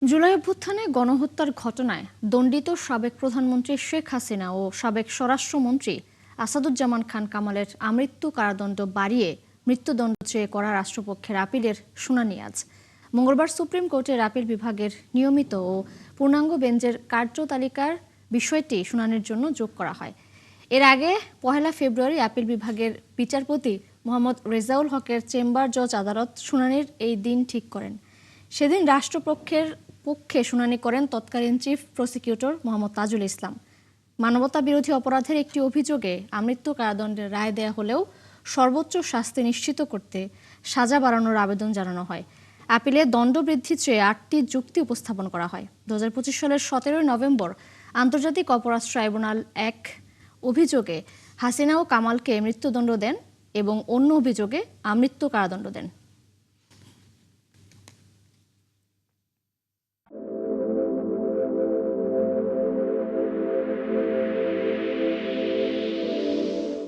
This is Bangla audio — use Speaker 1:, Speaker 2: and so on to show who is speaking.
Speaker 1: জুলাই অভ্যুত্থানে গণহত্যার ঘটনায় দণ্ডিত সাবেক প্রধানমন্ত্রী শেখ হাসিনা ও সাবেক স্বরাষ্ট্রমন্ত্রী আসাদুজ্জামান খান কামালের আমৃত্যু কারাদণ্ড বাড়িয়ে মৃত্যুদণ্ড চেয়ে করা রাষ্ট্রপক্ষের আপিলের শুনানি আজ মঙ্গলবার সুপ্রিম কোর্টের আপিল বিভাগের নিয়মিত ও পূর্ণাঙ্গ বেঞ্চের কার্যতালিকার বিষয়টি শুনানির জন্য যোগ করা হয়। এর আগে 1 ফেব্রুয়ারি আপিল বিভাগের বিচারপতি মোহাম্মদ রেজাউল হকের চেম্বার জজ আদালত শুনানির এই দিন ঠিক করেন। সেদিন রাষ্ট্রপক্ষের পক্ষে শুনানি করেন তৎকালীন চিফ প্রসিকিউটর মোহাম্মদ তাজুল ইসলাম। মানবতা বিরোধী অপরাধের একটি অভিযোগে আমৃত্যু কারাদণ্ডের রায় দেয়া হলেও সর্বোচ্চ শাস্তি নিশ্চিত করতে সাজা বাড়ানোর আবেদন জানানো হয়। আপিলে দণ্ড বৃদ্ধি চেয়ে 8টি যুক্তি উপস্থাপন করা হয়। 2025 সালের 17 নভেম্বর আন্তর্জাতিক অপরাধ ট্রাইব্যুনাল 1 অভিযোগে হাসিনা ও কামালকে মৃত্যুদণ্ড দেন এবং অন্য অভিযোগে আমৃত্যু কারাদণ্ড দেন।